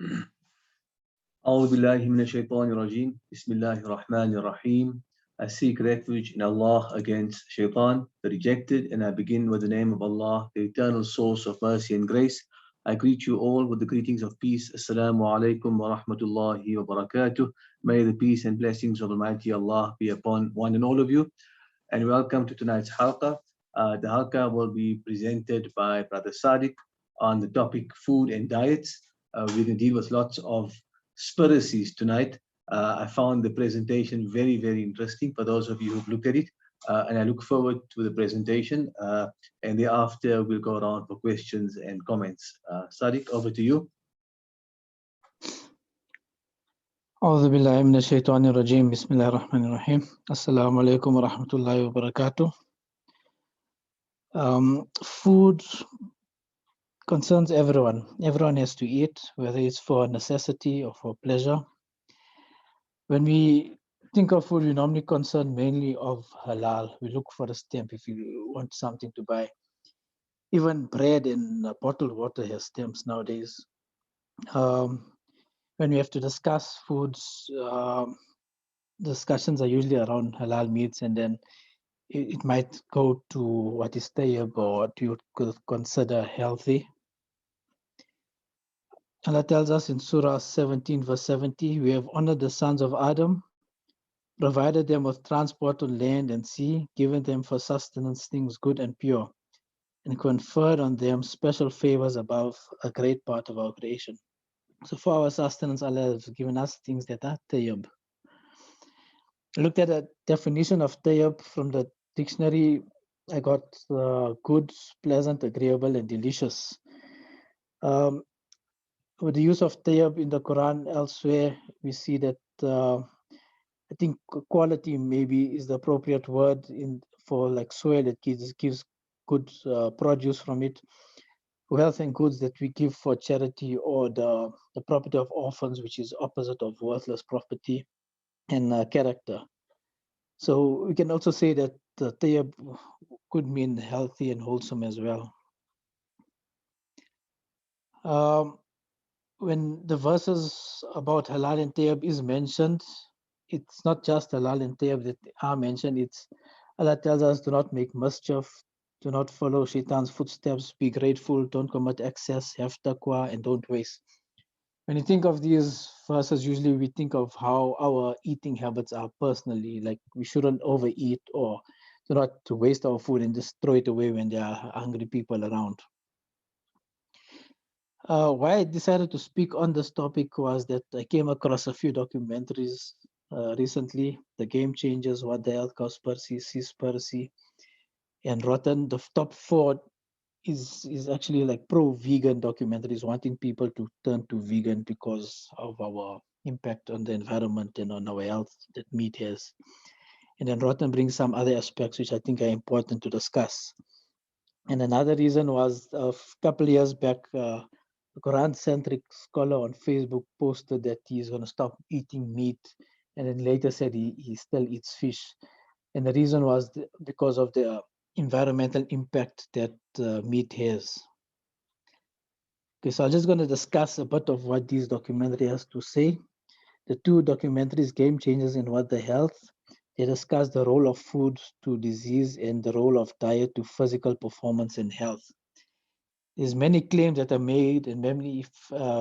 أعوذ بالله من الشيطان الرجيم بسم الله الرحمن الرحيم. I seek refuge in Allah against shaitan, the rejected, and I begin with the name of Allah, the eternal source of mercy and grace. I greet you all with the greetings of peace. Assalamu alaikum wa rahmatullahi wa barakatuh. May the peace and blessings of Almighty Allah be upon one and all of you. And welcome to tonight's Halqa. The Halqa will be presented by Brother Sadiq on the topic food and diets. We're going to deal with lots of spiracies tonight. I found the presentation very, very interesting for those of you who've looked at it. And I look forward to the presentation. And thereafter, we'll go around for questions and comments. Sadiq, over to you. أعوذ بالله من الشيطان الرجيم بسم الله الرحمن الرحيم السلام عليكم ورحمة الله وبركاته. Food concerns everyone. Everyone has to eat, whether it's for necessity or for pleasure. When we think of food, we normally concern mainly of halal. We look for a stamp if you want something to buy. Even bread and bottled water has stamps nowadays. When we have to discuss foods, discussions are usually around halal meats, and then it might go to what is tayyib or what you could consider healthy. Allah tells us in Surah 17, verse 70, we have honored the sons of Adam, provided them with transport on land and sea, given them for sustenance things good and pure, and conferred on them special favors above a great part of our creation. So for our sustenance, Allah has given us things that are tayyib. I looked at a definition of tayyib from the dictionary. I got good, pleasant, agreeable, and delicious. With the use of tayyib in the Quran elsewhere, we see that I think quality maybe is the appropriate word for like soil that gives good produce from it. Wealth and goods that we give for charity, or the property of orphans, which is opposite of worthless property, and character. So we can also say that the tayyib could mean healthy and wholesome as well. When the verses about halal and tayyib is mentioned, it's not just halal and tayyib that are mentioned. It's Allah tells us, do not make mischief, do not follow shaitan's footsteps, be grateful, don't commit excess, have taqwa, and don't waste. When you think of these verses, usually we think of how our eating habits are personally, like we shouldn't overeat or do not to waste our food and just throw it away when there are hungry people around. Why I decided to speak on this topic was that I came across a few documentaries recently, The Game Changers, What the Health Cost Percy, Sees Percy, and Rotten. The top 4 is actually like pro-vegan documentaries, wanting people to turn to vegan because of our impact on the environment and on our health that meat has. And then Rotten brings some other aspects which I think are important to discuss. And another reason was a couple of years back, a Quran-centric scholar on Facebook posted that he's going to stop eating meat, and then later said he still eats fish. And the reason was because of the environmental impact that meat has. Okay, so I'm just going to discuss a bit of what these documentaries has to say. The 2 documentaries, Game Changers and What the Health, they discuss the role of food to disease and the role of diet to physical performance and health. There's many claims that are made and many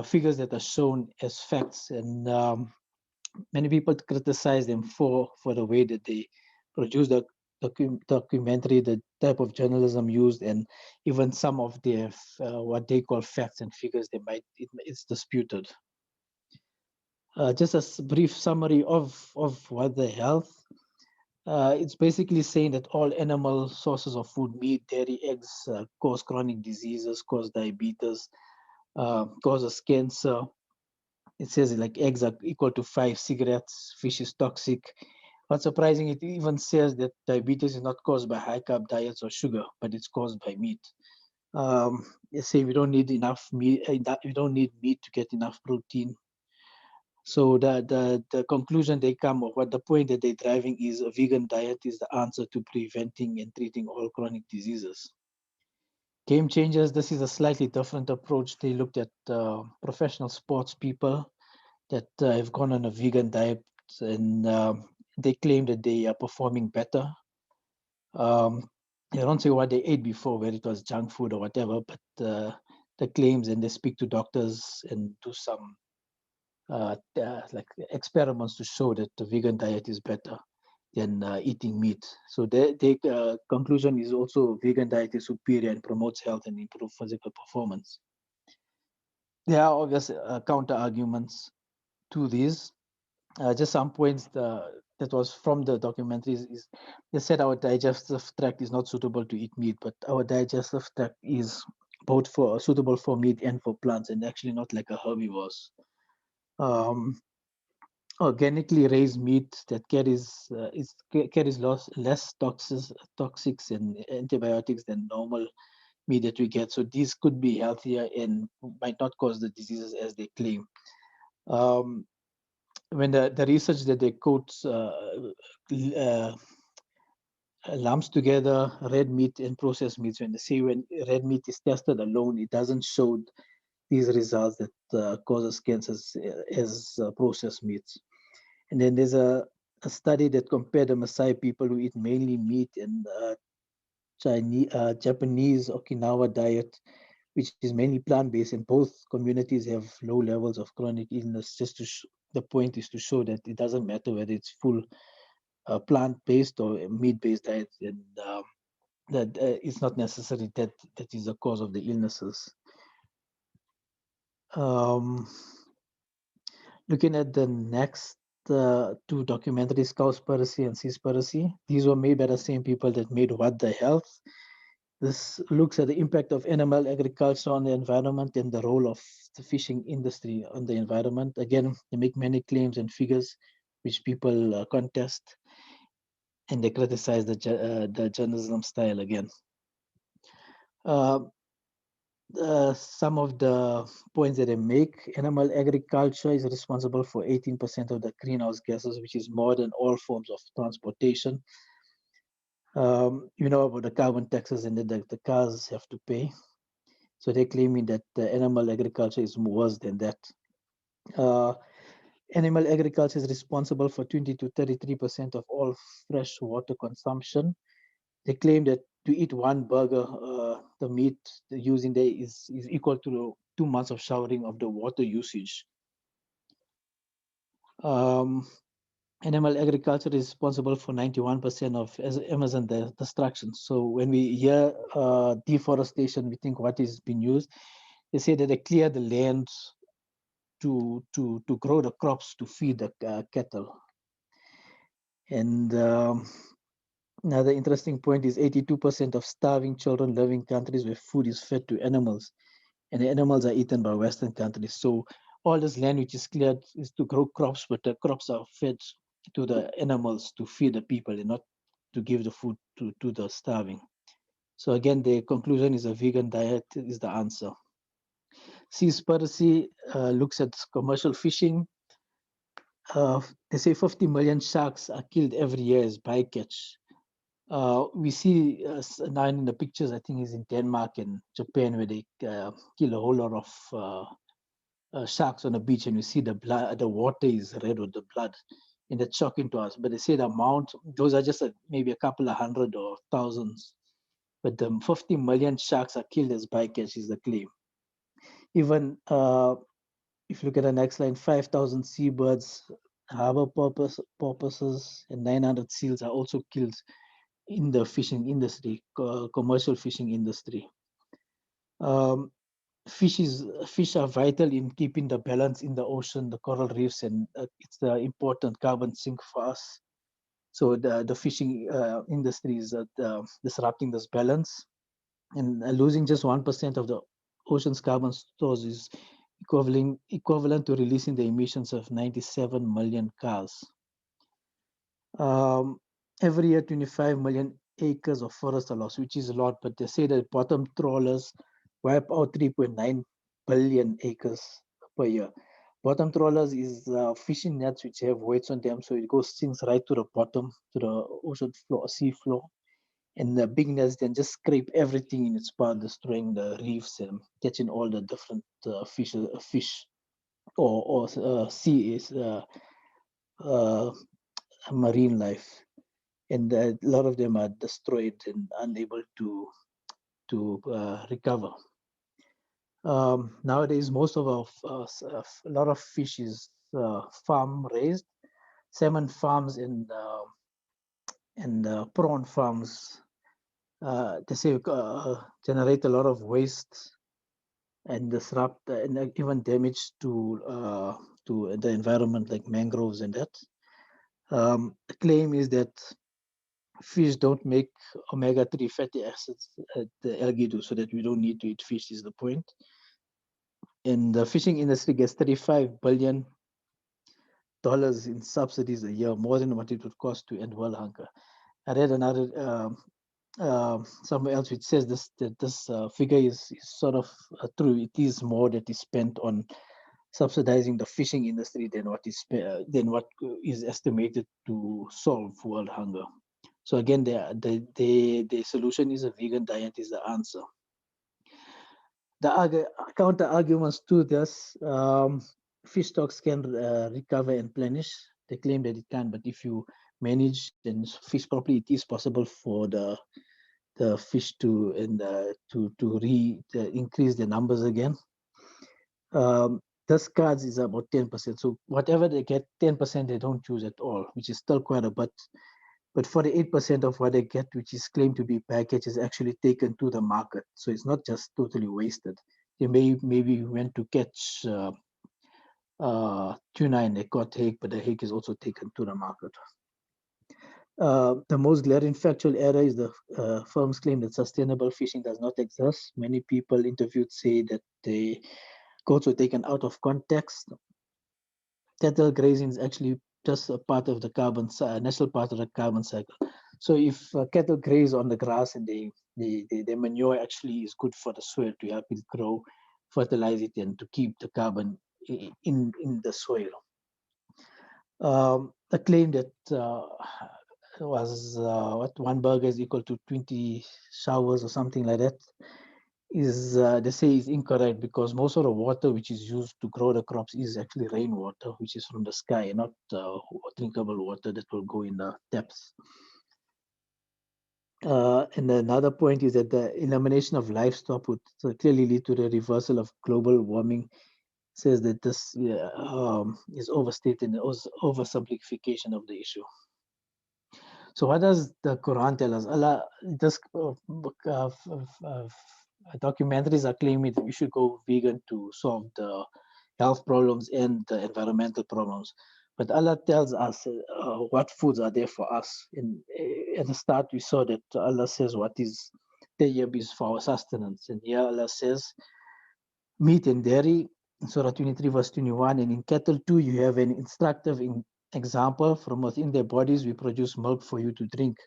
figures that are shown as facts, and many people criticize them for the way that they produce the documentary, the type of journalism used, and even some of their what they call facts and figures it's disputed. Just a brief summary of What the Health. It's basically saying that all animal sources of food, meat, dairy, eggs, cause chronic diseases, cause diabetes, causes cancer. It says like eggs are equal to 5 cigarettes, fish is toxic. What's surprising, it even says that diabetes is not caused by high carb diets or sugar, but it's caused by meat. They say we don't need enough meat. We don't need meat to get enough protein. So the conclusion they come, or what the point that they're driving is, a vegan diet is the answer to preventing and treating all chronic diseases. Game changers, this is a slightly different approach. They looked at professional sports people that have gone on a vegan diet, and they claim that they are performing better. They don't say what they ate before, whether it was junk food or whatever, but the claims, and they speak to doctors and do some like experiments to show that the vegan diet is better than eating meat. So their conclusion is also vegan diet is superior and promotes health and improves physical performance. There are obvious counter arguments to these. Just some points that was from the documentaries is they said our digestive tract is not suitable to eat meat, but our digestive tract is both for suitable for meat and for plants, and actually not like a herbivores. Um, Organically raised meat that carries less toxics and antibiotics than normal meat that we get. So these could be healthier and might not cause the diseases as they claim. When the research that they quote uh, lumps together red meat and processed meats, when they say when red meat is tested alone, it doesn't show these results that causes cancers as processed meats. And then there's a study that compared the Maasai people who eat mainly meat and Japanese Okinawa diet, which is mainly plant-based, and both communities have low levels of chronic illness. The point is to show that it doesn't matter whether it's full plant-based or meat-based diet, and that it's not necessary that is the cause of the illnesses. Um, Looking at the next two documentaries, Cowspiracy and Seaspiracy, these were made by the same people that made What the Health. This looks at the impact of animal agriculture on the environment and the role of the fishing industry on the environment. Again, they make many claims and figures which people contest, and they criticize the journalism style again. Uh, some of the points that they make: animal agriculture is responsible for 18% of the greenhouse gases, which is more than all forms of transportation. You know about the carbon taxes and that the cars have to pay. So they're claiming that the animal agriculture is worse than that. Uh, Animal agriculture is responsible for 20 to 33% of all fresh water consumption. They claim that to eat one burger, the meat using there is equal to 2 months of showering of the water usage. Um, Animal agriculture is responsible for 91% of Amazon destruction. So when we hear deforestation, we think what is being used. They say that they clear the land to grow the crops to feed the cattle. And another interesting point is 82% of starving children live in countries where food is fed to animals, and the animals are eaten by Western countries. So all this land which is cleared is to grow crops, but the crops are fed to the animals to feed the people and not to give the food to the starving. So again, the conclusion is a vegan diet is the answer. Seaspiracy looks at commercial fishing. They say 50 million sharks are killed every year as bycatch. We see now in the pictures, I think is in Denmark and Japan, where they kill a whole lot of sharks on the beach, and you see the blood, the water is red with the blood, and that's shocking to us. But they say the amount, those are just maybe a couple of hundred or thousands, but the 50 million sharks are killed as bycatch is the claim. Even if you look at the next line, 5,000 seabirds, harbor porpoises, and 900 seals are also killed in the fishing industry, commercial fishing industry. Um, fish are vital in keeping the balance in the ocean, the coral reefs, and it's the important carbon sink for us. So the fishing industry is disrupting this balance, and losing just 1% of the ocean's carbon stores is equivalent to releasing the emissions of 97 million cars. Um, every year, 25 million acres of forest are lost, which is a lot, but they say that bottom trawlers wipe out 3.9 billion acres per year. Bottom trawlers is fishing nets which have weights on them, so it goes sinks right to the bottom, to the ocean floor, sea floor, And the big nets then just scrape everything in its path, destroying the reefs and catching all the different fish or sea is marine life. And a lot of them are destroyed and unable to recover. Nowadays, most of a lot of fish is farm raised, salmon farms and prawn farms. They say generate a lot of waste and disrupt and even damage to the environment, like mangroves and that. The claim is that fish don't make omega-3 fatty acids, the algae do, so that we don't need to eat fish is the point. And the fishing industry gets $35 billion in subsidies a year, more than what it would cost to end world hunger. I read another somewhere else which says that this figure is sort of true. It is more that is spent on subsidizing the fishing industry than what is estimated to solve world hunger. So again, the solution is a vegan diet is the answer. The counter arguments to this, fish stocks can recover and plenish. They claim that it can, but if you manage and fish properly, it is possible for the fish to increase the numbers again. This cards is about 10%. So whatever they get, 10% they don't use at all, which is still quite a bit. But 48% of what they get, which is claimed to be packaged, is actually taken to the market. So it's not just totally wasted. They maybe went to catch tuna and they caught hake, but the hake is also taken to the market. The most glaring factual error is the firms claim that sustainable fishing does not exist. Many people interviewed say that the goats were taken out of context. Cattle grazing is actually just a part of the natural part of the carbon cycle. So if cattle graze on the grass and the manure actually is good for the soil to help it grow, fertilize it, and to keep the carbon in the soil. The claim that was what one burger is equal to 20 showers or something like that is they say is incorrect, because most of the water which is used to grow the crops is actually rainwater, which is from the sky, not drinkable water that will go in the taps. And another point is that the elimination of livestock would clearly lead to the reversal of global warming. Says that this is overstated and oversimplification of the issue. So what does the Quran tell us? Allah, this documentaries are claiming that we should go vegan to solve the health problems and the environmental problems. But Allah tells us what foods are there for us. At the start, we saw that Allah says what is Tayyib is for our sustenance. And here Allah says meat and dairy, in Surah 23, verse 21. And in cattle too, you have an instructive example. From within their bodies, we produce milk for you to drink.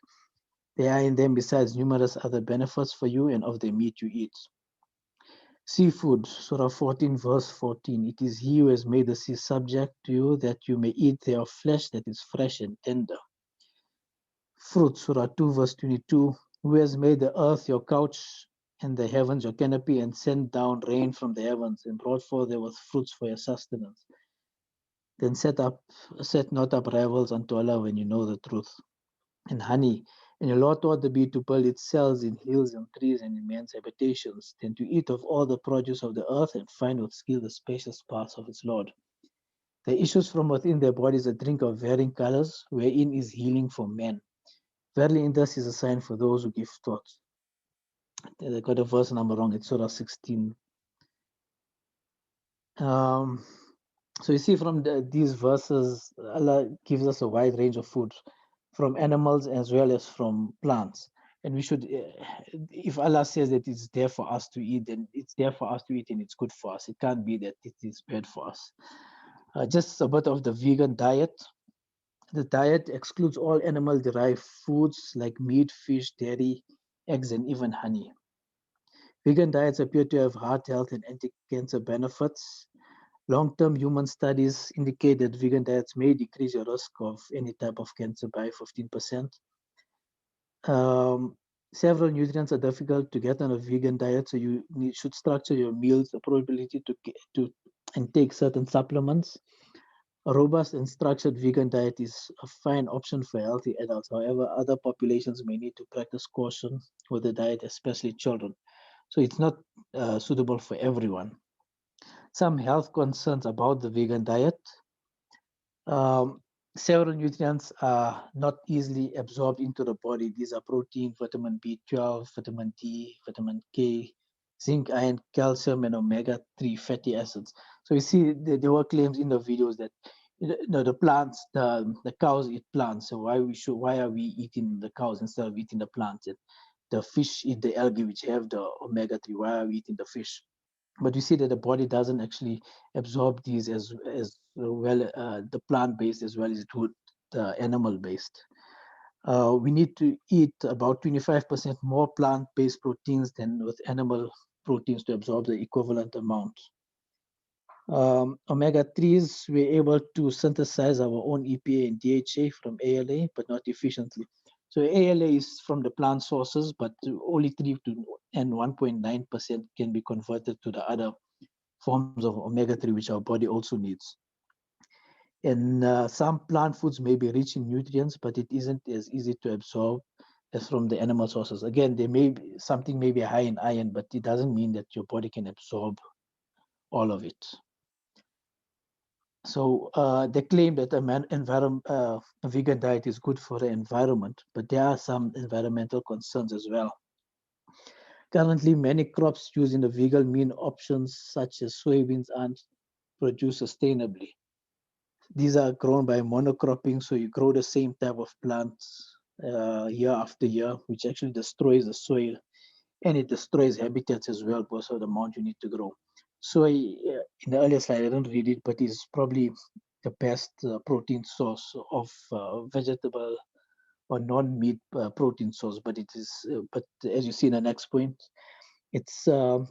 There are in them, besides numerous other benefits for you, and of the meat you eat. Seafood, Surah 14, verse 14. It is he who has made the sea subject to you, that you may eat their flesh that is fresh and tender. Fruit, Surah 2, verse 22. Who has made the earth your couch, and the heavens your canopy, and sent down rain from the heavens, and brought forth there with fruits for your sustenance. Then set not up rivals unto Allah when you know the truth. And honey, and your Lord taught the bee to build its cells in hills and trees and in men's habitations, then to eat of all the produce of the earth, and find with skill the spacious paths of its Lord. There issues from within their bodies a drink of varying colors, wherein is healing for men. Verily in this is a sign for those who give thought. I got a verse number wrong, it's Surah 16. So you see from these verses, Allah gives us a wide range of foods, from animals as well as from plants. And we should, if Allah says that it's there for us to eat, then it's there for us to eat and it's good for us. It can't be that it is bad for us. Just a bit of the vegan diet. The diet excludes all animal-derived foods like meat, fish, dairy, eggs, and even honey. Vegan diets appear to have heart health and anti-cancer benefits. Long-term human studies indicate that vegan diets may decrease your risk of any type of cancer by 15%. Several nutrients are difficult to get on a vegan diet, so should structure your meals appropriately to intake certain supplements. A robust and structured vegan diet is a fine option for healthy adults. However, other populations may need to practice caution with the diet, especially children. So it's not suitable for everyone. Some health concerns about the vegan diet. Um, Several nutrients are not easily absorbed into the body. These are protein, vitamin B12, vitamin D, vitamin K, zinc, iron, calcium, and omega-3 fatty acids. So you see, there were claims in the videos that the plants, the cows eat plants. So why are we eating the cows instead of eating the plants? And the fish eat the algae, which have the omega-3. Why are we eating the fish? But you see that the body doesn't actually absorb these as well, the plant based as well as it would the animal based. We need to eat about 25% more plant based proteins than with animal proteins to absorb the equivalent amount. Omega 3s, we're able to synthesize our own EPA and DHA from ALA, but not efficiently. So ALA is from the plant sources, but only 3 to and 1.9% can be converted to the other forms of omega-3, which our body also needs. And some plant foods may be rich in nutrients, but it isn't as easy to absorb as from the animal sources. Again, there may be something may be high in iron, but it doesn't mean that your body can absorb all of it. So they claim that a vegan diet is good for the environment, but there are some environmental concerns as well. Currently, many crops used in the vegan meal options, such as soybeans, aren't produced sustainably. These are grown by monocropping, so you grow the same type of plants year after year, which actually destroys the soil and it destroys habitats as well because of the amount you need to grow. Soy, in the earlier slide, I didn't read it, but is probably the best protein source of vegetable or non-meat protein source. But it is, but as you see in the next point, it's a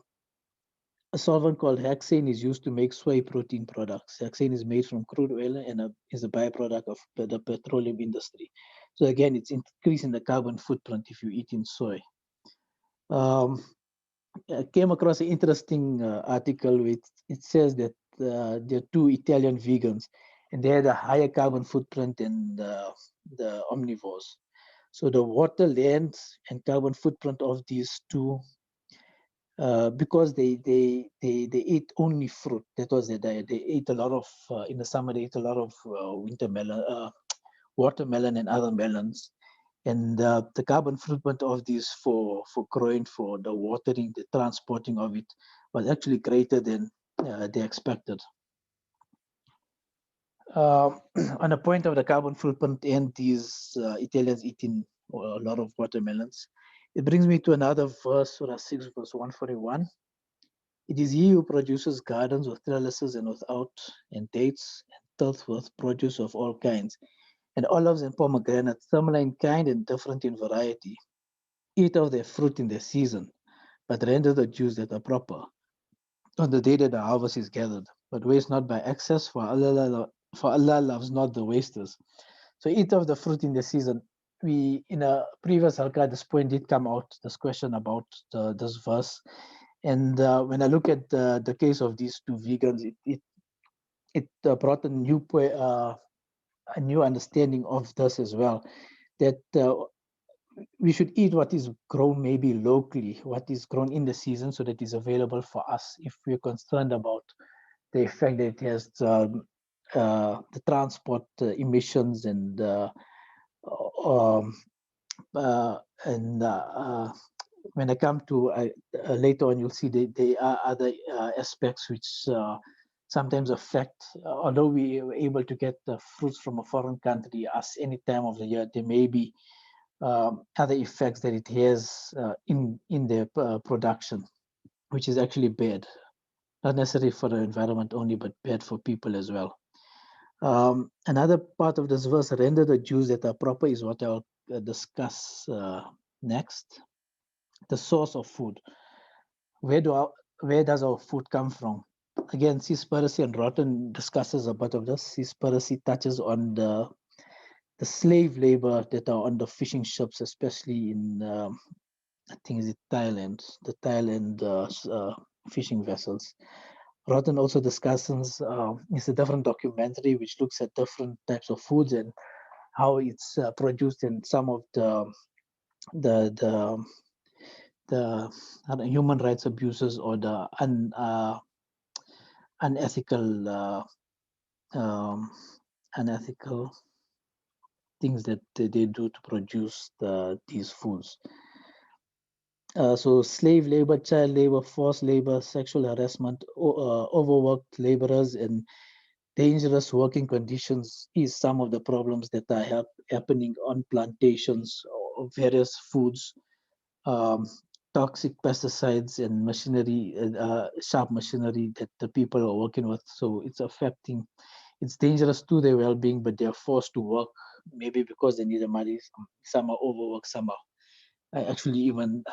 solvent called hexane is used to make soy protein products. Hexane is made from crude oil and is a byproduct of the petroleum industry. So again, it's increasing the carbon footprint if you eat in soy. I came across an interesting article which it says that there are two Italian vegans and they had a higher carbon footprint than the omnivores. So the water, land, and carbon footprint of these two because they eat only fruit. That was their diet. They ate a lot of in the summer. They ate a lot of winter melon, watermelon, and other melons. And the carbon footprint of these for growing, for the watering, the transporting of it, was actually greater than they expected. On the point of the carbon footprint and these Italians eating a lot of watermelons, it brings me to another verse, Surah 6, verse 141. It is he who produces gardens with trellises and without, and dates and turf with produce of all kinds, and olives and pomegranates, similar in kind and different in variety. Eat of their fruit in their season, but render the Jews that are proper on the day that the harvest is gathered. But waste not by excess, for Allah loves not the wasters. So eat of the fruit in the season. We in a previous halqa, this point did come out, this question about this verse. And when I look at the case of these two vegans, it brought a new understanding of this as well. That we should eat what is grown maybe locally, what is grown in the season, so that is available for us. If we're concerned about the effect that it has, the transport emissions um, and when I come to later on, you'll see there are other aspects which sometimes affect. Although we were able to get the fruits from a foreign country us any time of the year, there may be other effects that it has in their production, which is actually bad. Not necessarily for the environment only, but bad for people as well. Another part of this verse, render the Jews that are proper, is what I'll discuss next. The source of food. Where does our food come from? Again, Percy and Rotten discusses a bit of this. Percy touches on the slave labor that are on the fishing ships, especially in I think is it Thailand, the Thailand fishing vessels. Rotten also discusses it's a different documentary which looks at different types of foods and how it's produced in some of the the the human rights abuses or the unethical um, unethical things that they do to produce these foods. So slave labor, child labor, forced labor, sexual harassment, overworked laborers, and dangerous working conditions is some of the problems that are happening on plantations of various foods. Um, Toxic pesticides and machinery, sharp machinery that the people are working with. So it's affecting, it's dangerous to their well-being, but they're forced to work maybe because they need the money. Some are overworked, some are actually even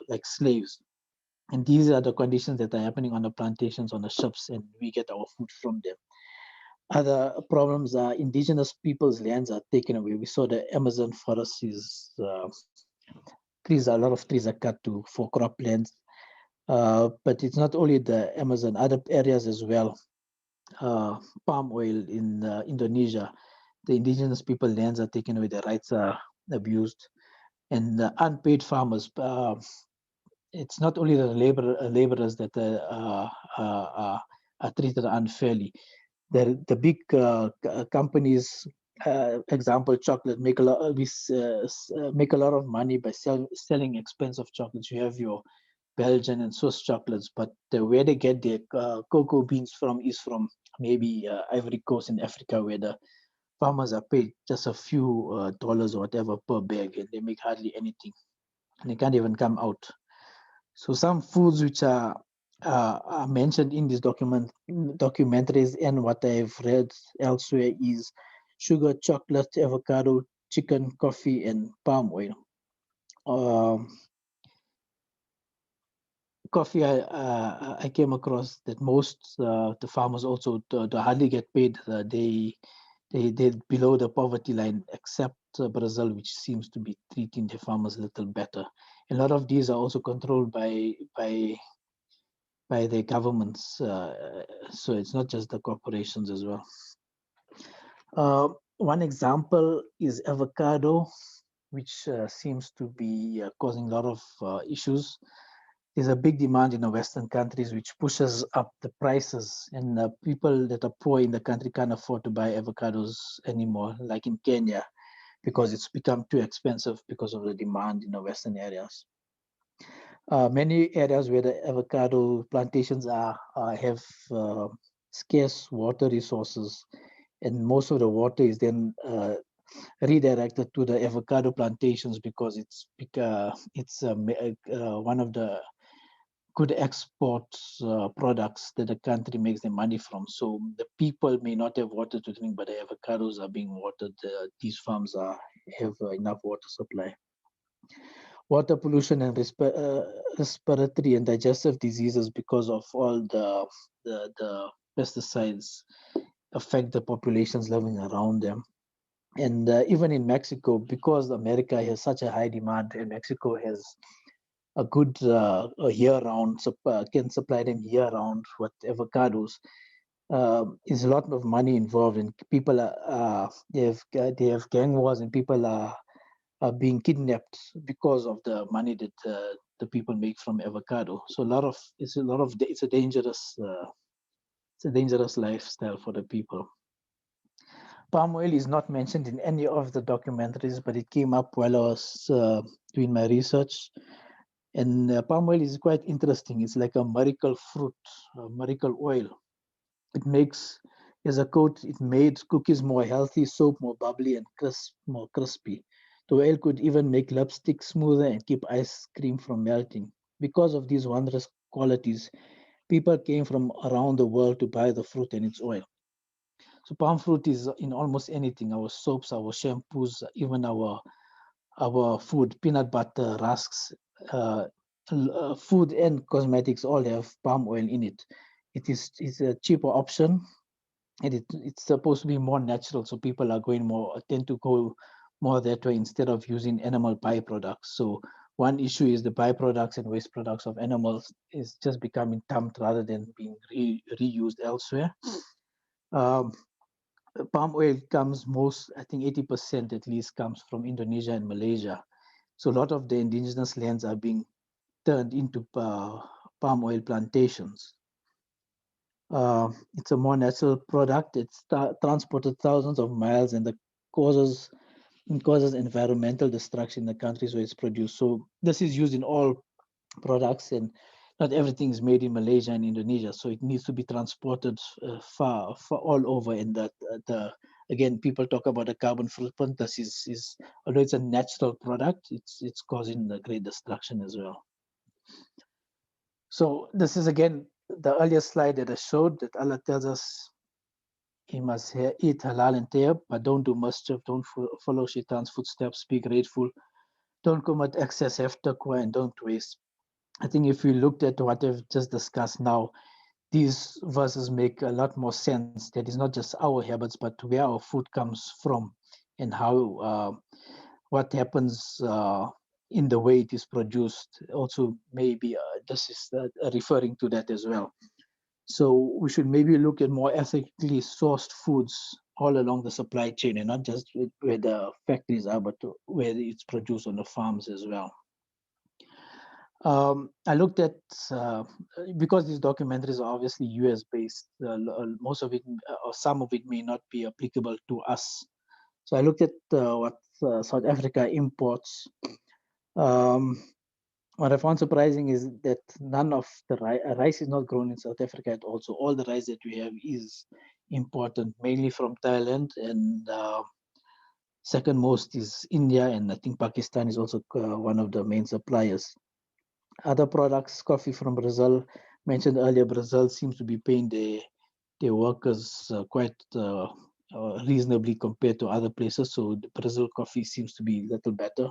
like slaves. And these are the conditions that are happening on the plantations, on the ships, and we get our food from them. Other problems are indigenous people's lands are taken away. We saw the Amazon forest is trees, a lot of trees are cut to for croplands. But it's not only the Amazon, other areas as well. Palm oil in Indonesia, the indigenous people lands are taken away, their rights are abused, and unpaid farmers. It's not only the laborers that are treated unfairly. The big companies, example chocolate, make a lot. Make a lot of money by selling expensive chocolates. You have your Belgian and Swiss chocolates, but where they get their cocoa beans from is from maybe Ivory Coast in Africa, where the farmers are paid just a few dollars or whatever per bag, and they make hardly anything, and they can't even come out. So some foods which are mentioned in these documentaries and what I've read elsewhere is sugar, chocolate, avocado, chicken, coffee, and palm oil. Um, Coffee, I came across that most the farmers also they hardly get paid. They below the poverty line, except Brazil, which seems to be treating the farmers a little better. A lot of these are also controlled by the governments, so it's not just the corporations as well. One example is avocado, which seems to be causing a lot of issues. There's a big demand in the Western countries, which pushes up the prices, and people that are poor in the country can't afford to buy avocados anymore, like in Kenya, because it's become too expensive because of the demand in the Western areas. Many areas where the avocado plantations are have scarce water resources, and most of the water is then redirected to the avocado plantations because it's one of the good export products that the country makes their money from. So the people may not have water to drink, but the avocados are being watered. These farms have enough water supply. Water pollution and respiratory and digestive diseases because of all the pesticides affect the populations living around them. And even in Mexico, because America has such a high demand, and Mexico has a good year-round can supply them year-round with avocados. Is a lot of money involved, and people they have gang wars, and people are being kidnapped because of the money that the people make from avocado. So it's a dangerous lifestyle for the people. Palm oil is not mentioned in any of the documentaries, but it came up while I was doing my research. And palm oil is quite interesting. It's like a miracle fruit, a miracle oil. It makes, as a coat, it made cookies more healthy, soap more bubbly, and more crispy. The oil could even make lipstick smoother and keep ice cream from melting. Because of these wondrous qualities, people came from around the world to buy the fruit and its oil. So palm fruit is in almost anything, our soaps, our shampoos, even our food, peanut butter, rusks, uh, food and cosmetics all have palm oil in it. It's a cheaper option, and it's supposed to be more natural, so people are going more tend to go more that way instead of using animal byproducts. So One issue is the byproducts and waste products of animals is just becoming dumped rather than being reused elsewhere. Um, palm oil comes I think 80% at least comes from Indonesia and Malaysia. So a lot of the indigenous lands are being turned into palm oil plantations. It's a more natural product. It's transported thousands of miles and causes it causes environmental destruction in the countries where it's produced. So this is used in all products, and not everything is made in Malaysia and Indonesia. So it needs to be transported far all over. And that the again, people talk about the carbon footprint. This is although it's a natural product, it's causing the great destruction as well. So this is again the earlier slide that I showed that Allah tells us he must eat halal and tayyib, but don't do mischief, don't follow shaitan's footsteps, be grateful, don't commit excess, have taqwa, and don't waste. I think if we looked at what I've just discussed now, these verses make a lot more sense. That is not just our habits, but where our food comes from and how what happens in the way it is produced. Also, maybe this is referring to that as well. So we should maybe look at more ethically sourced foods all along the supply chain, and not just where the factories are, but where it's produced on the farms as well. I looked at because these documentaries are obviously US based. Most of it, or some of it, may not be applicable to us. So I looked at what South Africa imports. Um, what I found surprising is that none of the rice is not grown in South Africa at all. So all the rice that we have is imported mainly from Thailand, and second most is India, and I think Pakistan is also one of the main suppliers. Other products, coffee from Brazil, mentioned earlier, Brazil seems to be paying their workers quite reasonably compared to other places. So the Brazil coffee seems to be a little better.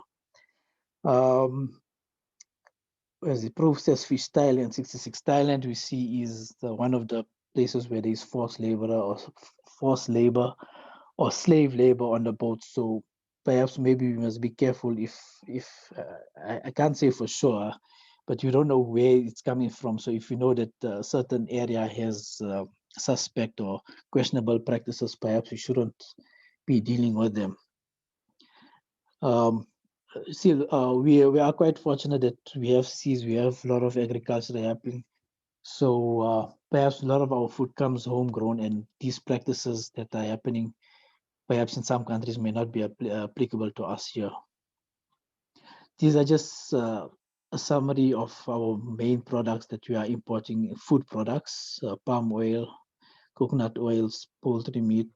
As the processed fish, Thailand, 66 Thailand, we see is one of the places where there is forced labor or slave labor on the boats. So perhaps maybe we must be careful if I can't say for sure, but you don't know where it's coming from. So if you know that a certain area has suspect or questionable practices, perhaps we shouldn't be dealing with them. Still, we are quite fortunate that we have seas, we have a lot of agriculture happening. So perhaps a lot of our food comes homegrown, and these practices that are happening perhaps in some countries may not be applicable to us here. These are just a summary of our main products that we are importing, food products, palm oil, coconut oils, poultry meat,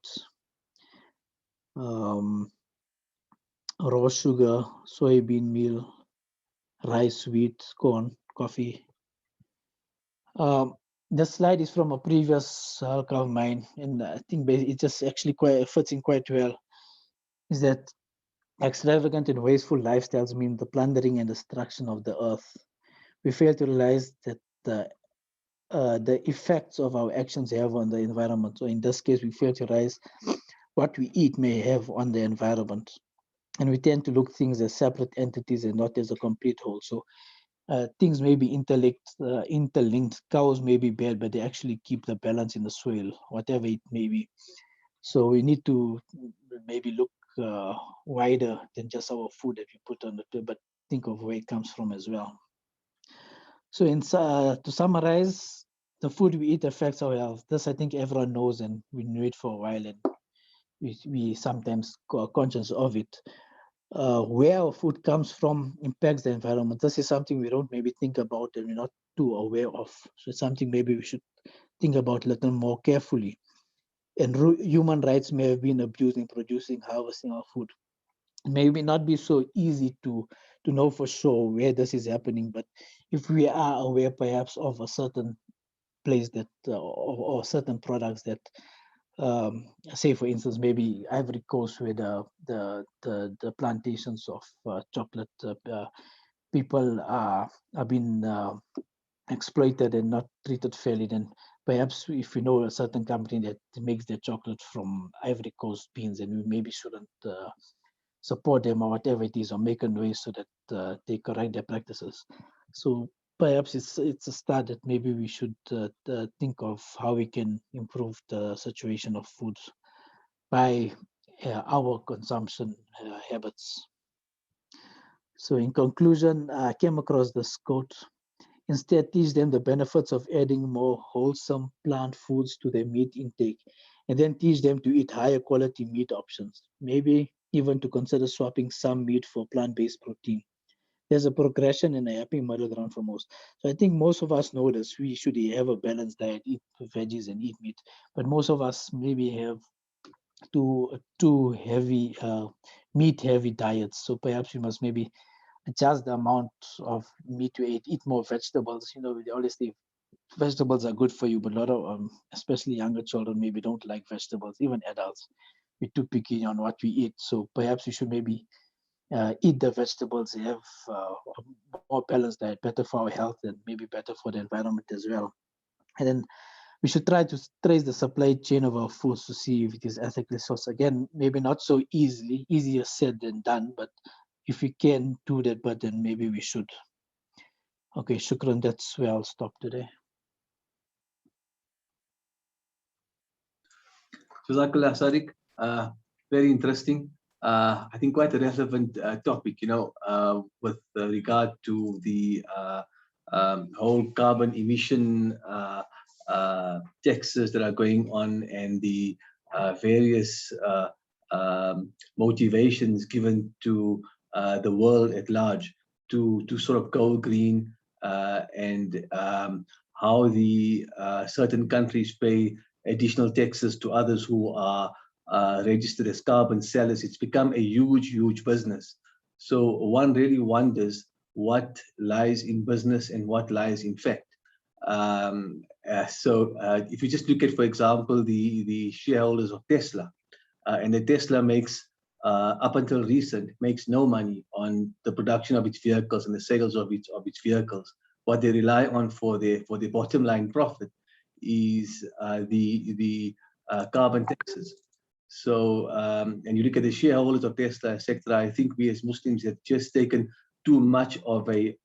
raw sugar, soybean meal, rice, wheat, corn, coffee. The slide is from a previous Halqa of mine, and I think it just actually fits in quite well. Is that extravagant and wasteful lifestyles mean the plundering and destruction of the earth. We fail to realize that the effects of our actions have on the environment. So in this case, we fail to realize what we eat may have on the environment. And we tend to look things as separate entities and not as a complete whole. So things may be interlinked. Cows may be bad, but they actually keep the balance in the soil, whatever it may be. So we need to maybe look wider than just our food that we put on the table, but think of where it comes from as well. So to summarize, the food we eat affects our health. This I think everyone knows, and we knew it for a while, and we sometimes are conscious of it. Where our food comes from impacts the environment. This is something we don't maybe think about and we're not too aware of. So it's something maybe we should think about a little more carefully. And human rights may have been abused in producing, harvesting our food. It may not be so easy to know for sure where this is happening, but if we are aware perhaps of a certain place that or certain products that say for instance maybe Ivory Coast where the plantations of chocolate people are being exploited and not treated fairly, then perhaps if we know a certain company that makes their chocolate from Ivory Coast beans, then we maybe shouldn't support them or whatever it is, or make a noise so that they correct their practices. So perhaps it's a start that maybe we should think of how we can improve the situation of food by our consumption habits. So in conclusion, I came across this quote: instead, teach them the benefits of adding more wholesome plant foods to their meat intake, and then teach them to eat higher quality meat options, maybe even to consider swapping some meat for plant-based protein. There's a progression and a happy middle ground for most. So I think most of us know this. We should have a balanced diet, eat veggies and eat meat. But most of us maybe have too heavy, meat heavy diets. So perhaps we must maybe adjust the amount of meat you eat more vegetables. They always say vegetables are good for you, but a lot of, especially younger children, maybe don't like vegetables. Even adults, we're too picky on what we eat. So perhaps we should maybe eat the vegetables, have a more balanced diet, better for our health and maybe better for the environment as well. And then we should try to trace the supply chain of our foods to see if it is ethically sourced. Again, maybe not so easier said than done, but if we can do that, but then maybe we should. Okay, shukran, that's where I'll stop today. Jazakallah, Sadiq. Very interesting. I think quite a relevant topic, with regard to the whole carbon emission taxes that are going on and the various motivations given to the world at large to sort of go green, and how the certain countries pay additional taxes to others who are registered as carbon sellers. It's become a huge business. So one really wonders what lies in business and what lies in fact. So if you just look at, for example, the shareholders of Tesla, and the Tesla makes, up until recent, makes no money on the production of its vehicles and the sales of its vehicles. What they rely on for their bottom line profit is the carbon taxes. So, and you look at the shareholders of Tesla sector, I think we as Muslims have just taken too much of a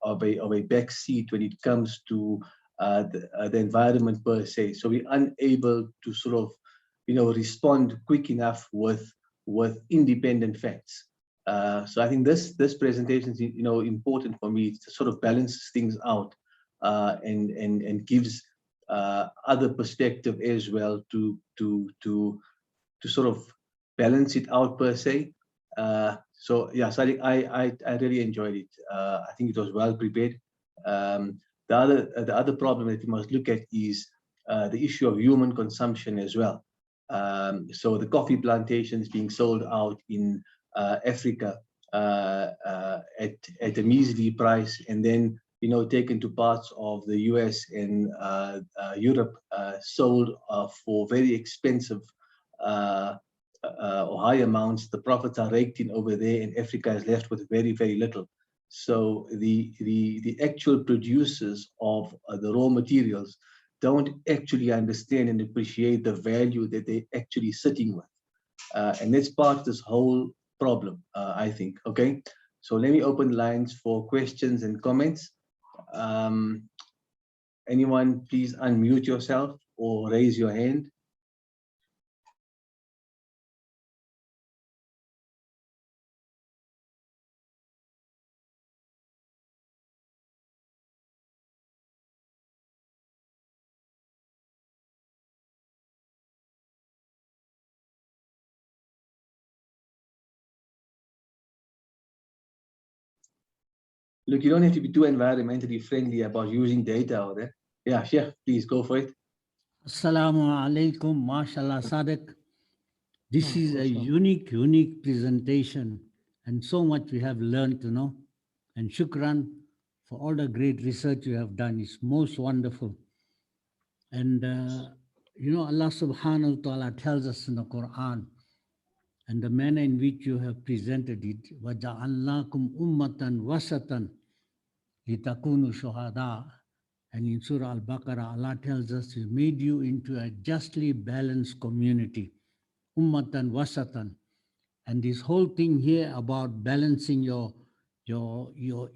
back seat when it comes to the environment per se. So we're unable to sort of, respond quick enough with independent facts. So I think this presentation is, important for me to sort of balance things out, and gives other perspective as well to sort of balance it out per se. So yeah, Sadiq, I really enjoyed it. I think it was well prepared. The other problem that we must look at is the issue of human consumption as well. So the coffee plantations being sold out in Africa at a measly price, and then taken to parts of the US and Europe, sold for very expensive or high amounts. The profits are raked in over there, and Africa is left with very little. So the actual producers of the raw materials don't actually understand and appreciate the value that they're actually sitting with. And that's part of this whole problem, I think. Okay, so let me open lines for questions and comments. Anyone, please unmute yourself or raise your hand. Look, you don't have to be too environmentally friendly about using data out there. Yeah, Sheikh, please go for it. Assalamu alaikum, mashallah, Sadiq. This is a unique presentation, and so much we have learned to know. And shukran for all the great research you have done. It's most wonderful. And Allah subhanahu wa ta'ala tells us in the Quran, and the manner in which you have presented it, وَجَعَلْنَاكُمْ ummatan wasatan litakunu shuhada. And in Surah Al-Baqarah, Allah tells us, He made you into a justly balanced community, ummatan wasatan. And this whole thing here about balancing your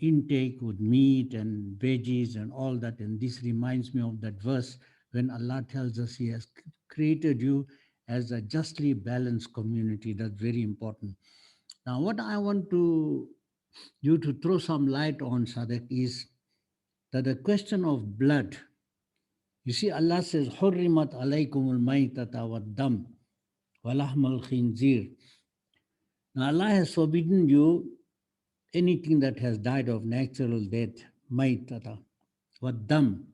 intake with meat and veggies and all that. And this reminds me of that verse when Allah tells us He has created you as a justly balanced community. That's very important. Now, what I want you to throw some light on, Sadiq, is that the question of blood. You see, Allah says, "Hurrimat alaykumul maytata wad-dam wa lahmal khinzir." Now, Allah has forbidden you anything that has died of natural death, maytata, wad-dam.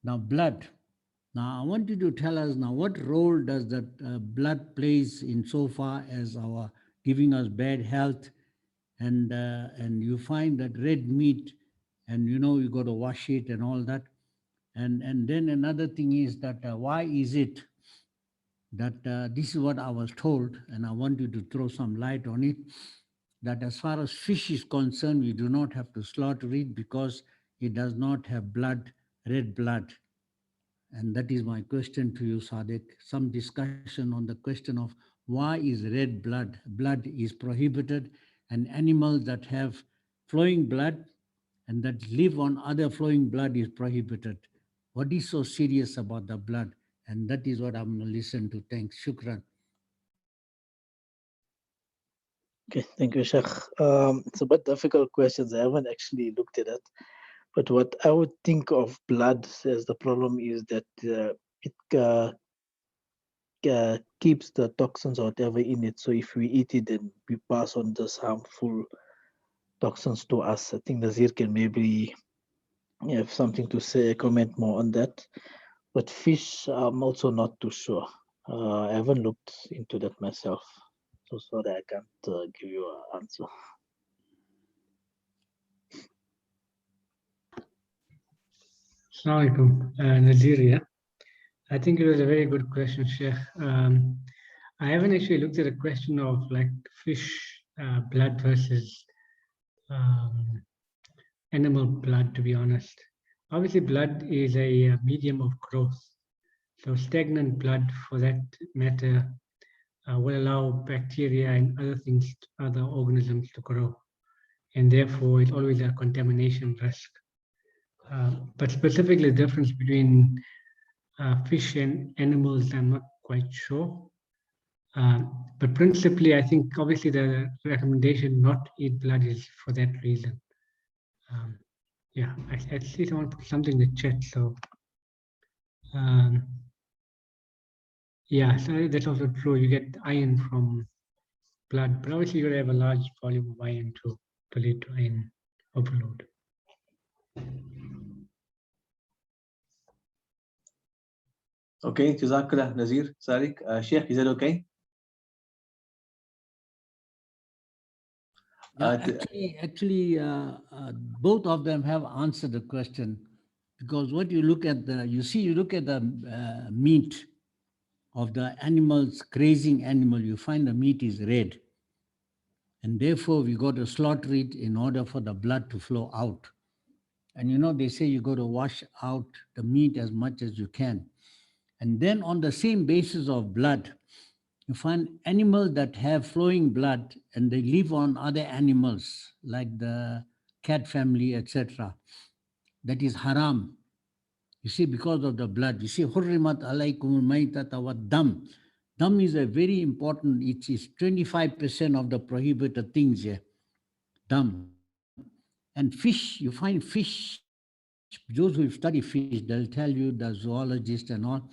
Now, blood. Now, I want you to tell us now what role does that blood plays in so far as our giving us bad health, and you find that red meat, and you got to wash it and all that, and then another thing is that why is it that this is what I was told, and I want you to throw some light on it, that as far as fish is concerned, we do not have to slaughter it because it does not have blood, red blood. And that is my question to you, Sadiq. Some discussion on the question of why is red blood is prohibited, and animals that have flowing blood and that live on other flowing blood is prohibited. What is so serious about the blood? And that is what I'm going to listen to. Thanks. Shukran. Okay, thank you, Sheikh. It's a bit difficult questions. I haven't actually looked at it. But what I would think of blood as the problem is that it keeps the toxins or whatever in it. So if we eat it, then we pass on those harmful toxins to us. I think Nazir can maybe have something to say, comment more on that. But fish, I'm also not too sure. I haven't looked into that myself. So sorry, I can't give you an answer. Assalamu alaikum, Nazir. I think it was a very good question, Sheikh. I haven't actually looked at a question of like fish blood versus animal blood, to be honest. Obviously, blood is a medium of growth. So stagnant blood, for that matter, will allow bacteria and other things, other organisms to grow. And therefore, it's always a contamination risk. But specifically, the difference between fish and animals, I'm not quite sure. But principally, I think obviously the recommendation not to eat blood is for that reason. Yeah, I see someone put something in the chat. So yeah, so that's also true. You get iron from blood, but obviously you gotta have a large volume of iron to lead to iron overload. Okay, Jazakallah, Nazir, Sadiq. Sheikh, is that okay? Actually, both of them have answered the question, because what you look at you look at the meat of the animals, grazing animal, you find the meat is red, and therefore we got to slaughter it in order for the blood to flow out. And they say you got to wash out the meat as much as you can, and then on the same basis of blood, you find animals that have flowing blood and they live on other animals like the cat family, etc. That is haram. You see, because of the blood. You see, hurrimat alaykumul maytata wad dam. Dam is a very important, it is 25% of the prohibited things here. Dam. And fish, you find fish, those who study fish, they'll tell you, the zoologist and all,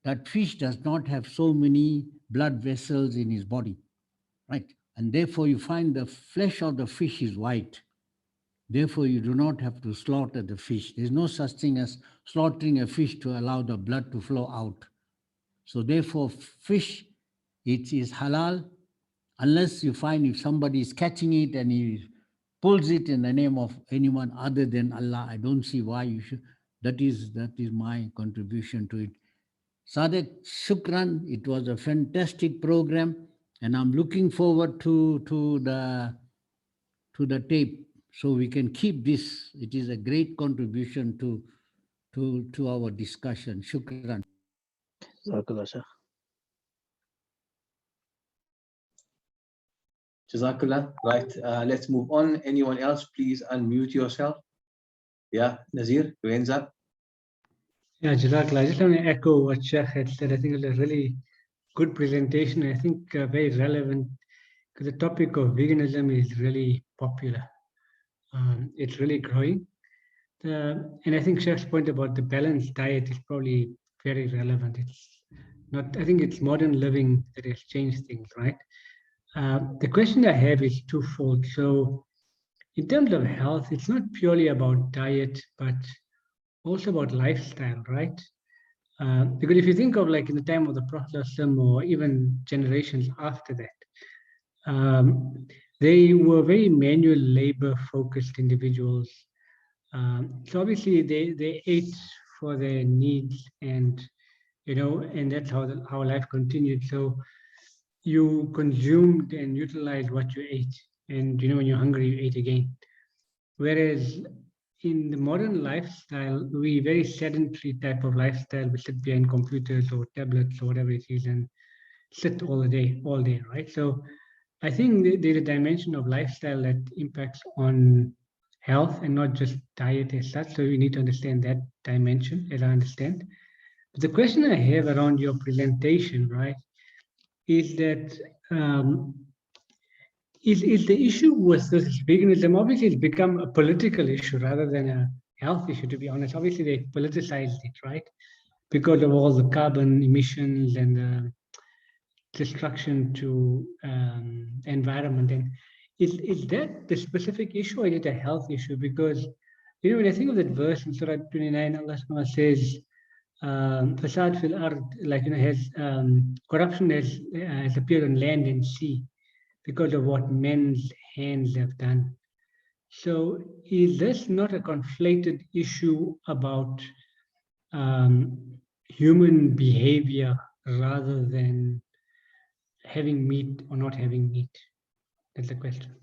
that fish does not have so many blood vessels in his body, right? And therefore you find the flesh of the fish is white. Therefore you do not have to slaughter the fish. There's no such thing as slaughtering a fish to allow the blood to flow out. So therefore fish, it is halal, unless you find if somebody is catching it and he pulls it in the name of anyone other than Allah. I don't see why you should. That is my contribution to it. Sadiq, shukran. It was a fantastic program, and I'm looking forward to the tape so we can keep this. It is a great contribution to our discussion. Shukran. Jazakallah, Sheikh. Jazakallah. Right, let's move on. Anyone else, please unmute yourself. Yeah, Nazir, your hands up. Yeah, Jazakallah. I just want to echo what Sheikh had said. I think it was a really good presentation. I think very relevant because the topic of veganism is really popular. It's really growing. And I think Sheikh's point about the balanced diet is probably very relevant. It's not, I think it's modern living that has changed things, right? The question I have is twofold. So, in terms of health, it's not purely about diet, but also about lifestyle, right? Because if you think of like in the time of the Prophet or even generations after that, they were very manual labor focused individuals. So obviously they ate for their needs and, and that's how life continued. So you consumed and utilized what you ate. And, when you're hungry, you ate again. Whereas in the modern lifestyle, we very sedentary type of lifestyle. We sit behind computers or tablets or whatever it is and sit all day, right? So I think there's a dimension of lifestyle that impacts on health and not just diet as such. So you need to understand that dimension, as I understand. But the question I have around your presentation, right, is that is the issue with this veganism, obviously it's become a political issue rather than a health issue, to be honest. Obviously they politicized it, right? Because of all the carbon emissions and the destruction to environment. And is that the specific issue or is it a health issue? Because, when I think of that verse in Surah 29, Allah subhanahu says, Fasad fil ard, like, has corruption has appeared on land and sea because of what men's hands have done. So is this not a conflated issue about human behavior rather than having meat or not having meat? That's the question.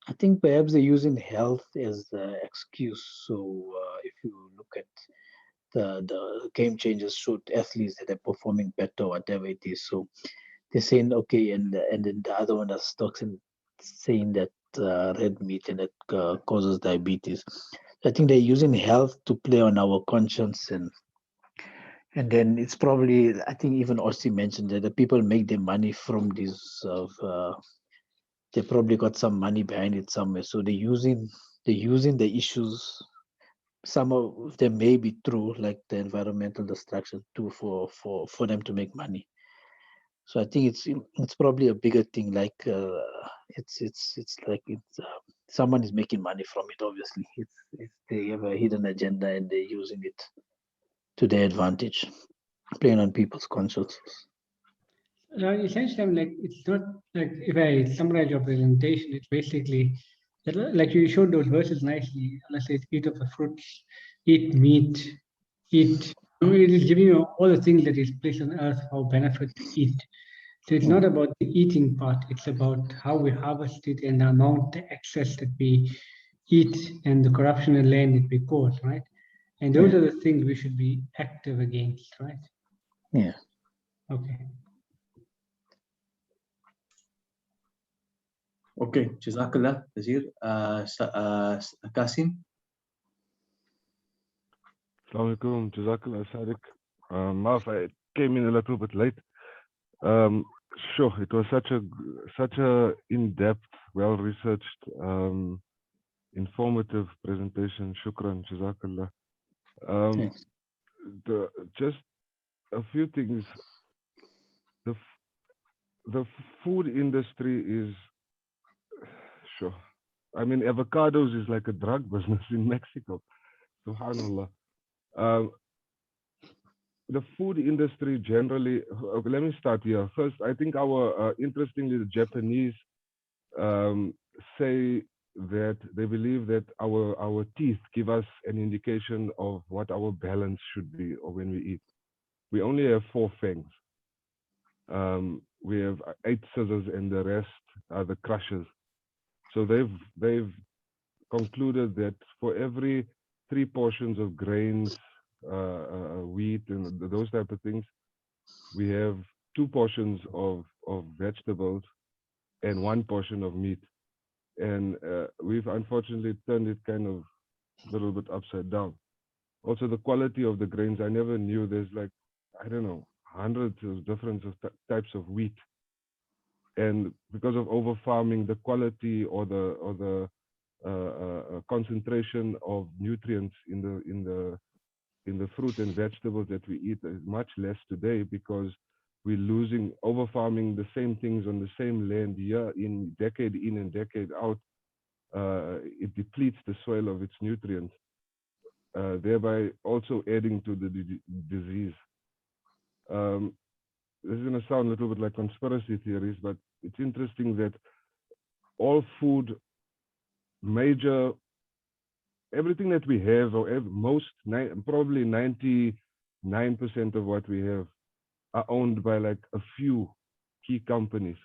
I think perhaps they're using health as the excuse. So if you look at the game changers showed athletes that are performing better, whatever it is. So they're saying okay, and then the other one is talking, saying that red meat and that causes diabetes. I think they're using health to play on our conscience, and then it's probably, I think even Ossi mentioned that the people make their money from these they probably got some money behind it somewhere. So they're using the issues. Some of them may be true, like the environmental destruction, too, for them to make money. So I think it's probably a bigger thing. Like it's like someone is making money from it. Obviously, it's they have a hidden agenda and they're using it to their advantage, playing on people's consciences. Essentially, I'm like, it's not like, if I summarize your presentation, it's basically like you showed those verses nicely. Let's say, eat of the fruits, eat meat, eat. It is giving you all the things that is placed on earth for benefit to eat. So it's not about the eating part, it's about how we harvest it and the amount, the excess that we eat and the corruption in land that we cause, right? And those are the things we should be active against, right? Yeah. Okay. Okay, Jazakallah, Nazir. Qasim. Assalamu alaikum, Jazakallah, Sadiq. Maaf, I came in a little bit late. Sure, it was such a in-depth, well-researched, informative presentation. Shukran, Jazakallah. Just a few things. The food industry is, sure. I mean, avocados is like a drug business in Mexico. Subhanallah. The food industry generally, okay, let me start here. First, I think interestingly, the Japanese say that they believe that our teeth give us an indication of what our balance should be or when we eat. We only have 4 fangs. We have 8 scissors and the rest are the crushers. So they've concluded that for every 3 portions of grains, wheat and those type of things, we have 2 portions of vegetables and 1 portion of meat. And we've unfortunately turned it kind of a little bit upside down. Also, the quality of the grains, I never knew there's like, I don't know, hundreds of different types of wheat. And because of over farming, the quality or the concentration of nutrients in the fruit and vegetables that we eat is much less today, because we're losing, over farming the same things on the same land year in and decade out. It depletes the soil of its nutrients, thereby also adding to the disease. This is going to sound a little bit like conspiracy theories, but it's interesting that all food, everything that we have, or probably 99% of what we have, are owned by like a few key companies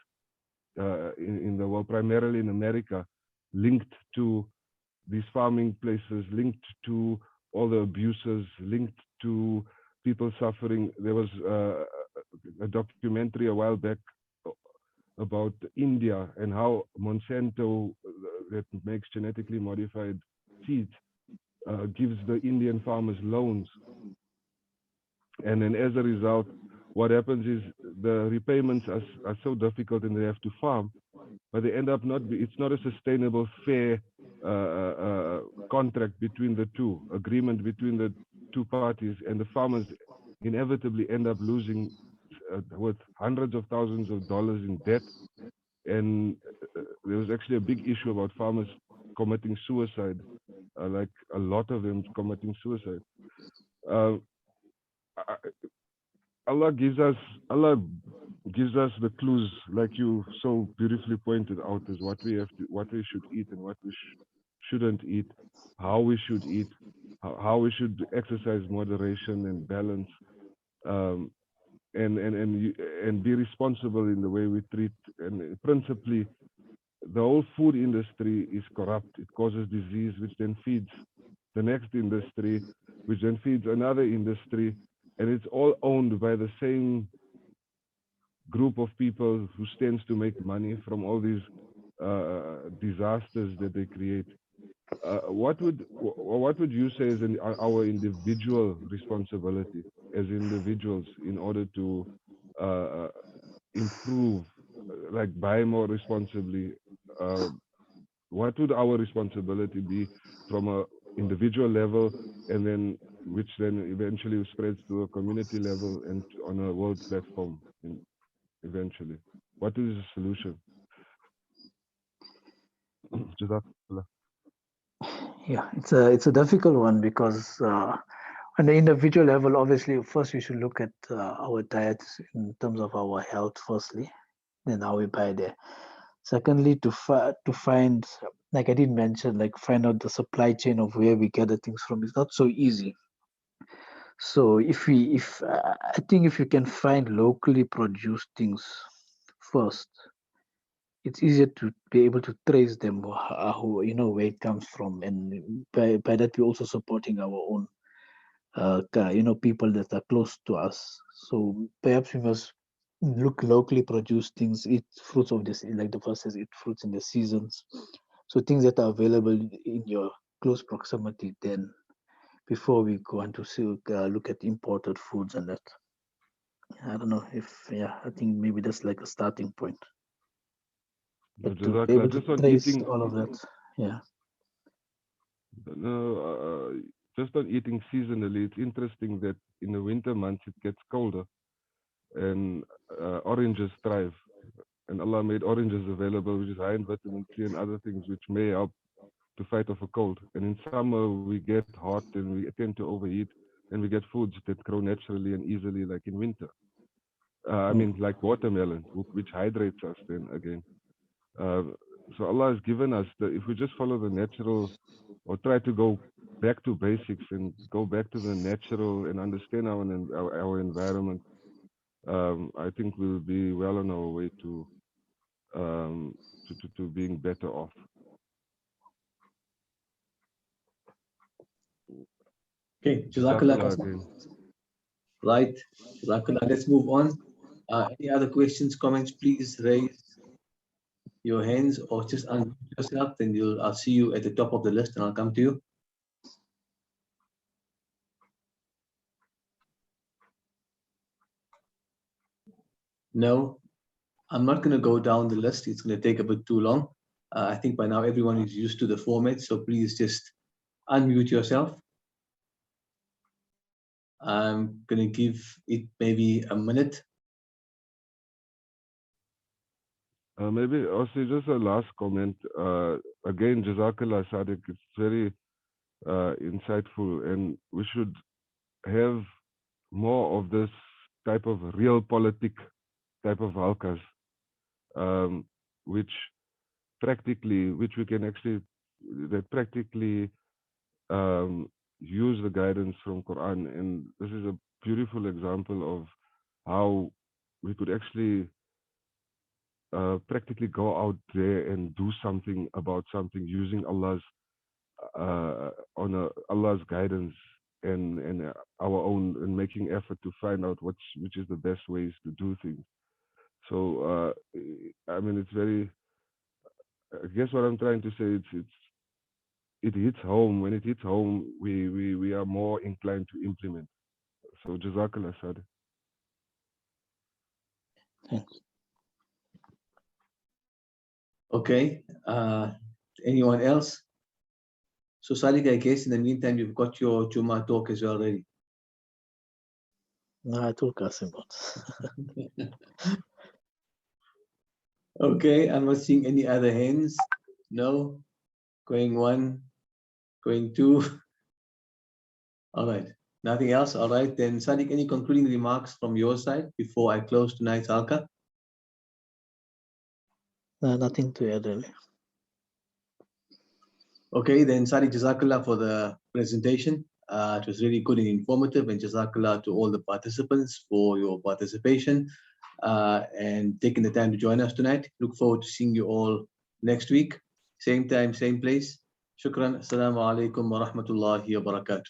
in the world, primarily in America, linked to these farming places, linked to all the abuses, linked to people suffering. There was a documentary a while back about India and how Monsanto, that makes genetically modified seeds, gives the Indian farmers loans. And then as a result, what happens is the repayments are so difficult and they have to farm, but they end up it's not a sustainable, fair contract between the two, agreement between the two parties, and the farmers inevitably end up losing with hundreds of thousands of dollars in debt. And there was actually a big issue about farmers committing suicide, like a lot of them committing suicide. Allah gives us the clues, like you so beautifully pointed out, is what we should eat and what we shouldn't eat, how we should eat, how we should exercise moderation and balance, and be responsible in the way we treat. And principally, the whole food industry is corrupt. It causes disease, which then feeds the next industry, which then feeds another industry, and it's all owned by the same group of people who stands to make money from all these disasters that they create. What would you say is our individual responsibility as individuals in order to improve, like buy more responsibly? What would our responsibility be from a individual level, and then which then eventually spreads to a community level and on a world platform eventually? What is the solution? Yeah, it's a difficult one, because on the individual level, obviously, first we should look at our diet in terms of our health, firstly, then how we buy there. Secondly, to find, like I did mention, like find out the supply chain of where we get the things from. It's not so easy. So I think if you can find locally produced things first, it's easier to be able to trace them, where it comes from, and by that we're also supporting our own people that are close to us. So perhaps we must look locally produced things, eat fruits of this, like the verse says, eat fruits in the seasons. So things that are available in your close proximity, then before we go on to look at imported foods and that. I don't know if, I think maybe that's like a starting point. But to be able to trace all of that, yeah. No, just on eating seasonally, it's interesting that in the winter months it gets colder, and oranges thrive. And Allah made oranges available, which is high in vitamin C and other things which may help to fight off a cold. And in summer we get hot and we tend to overeat, and we get foods that grow naturally and easily, like in winter. I mean, like watermelon, which hydrates us then again. So Allah has given us if we just follow the natural, or try to go back to basics and go back to the natural and understand our environment, I think we'll be well on our way to being better off. Okay, Jazakallah. Right, Jazakallah. Let's move on. Any other questions, comments, please raise your hands or just unmute yourself, then I'll see you at the top of the list and I'll come to you. No, I'm not going to go down the list. It's going to take a bit too long. I think by now everyone is used to the format, so please just unmute yourself. I'm going to give it maybe a minute. Maybe also just a last comment. Again, Jazakallah Sadiq, it's very insightful, and we should have more of this type of realpolitik type of halqas, which we can actually practically use the guidance from Quran. And this is a beautiful example of how we could actually practically go out there and do something about something using Allah's Allah's guidance and our own, and making effort to find out which is the best ways to do things. So I mean, it's very, I guess what I'm trying to say, it hits home. When it hits home, we are more inclined to implement. So Jazakallah Sadiq. Thanks. Okay. Anyone else? So Sadiq, I guess in the meantime, you've got your Jummah talk as well ready. No, I told Qasim about. Okay, I'm not seeing any other hands. No. Going one, going two. All right. Nothing else. All right. Then Sadiq, any concluding remarks from your side before I close tonight's halqa? No, nothing to add really. Okay, then Sadiq, Jazakallah for the presentation. It was really good and informative, and Jazakallah to all the participants for your participation and taking the time to join us tonight. Look forward to seeing you all next week. Same time, same place. Shukran. Assalamu alaikum wa rahmatullahi wa barakatuh.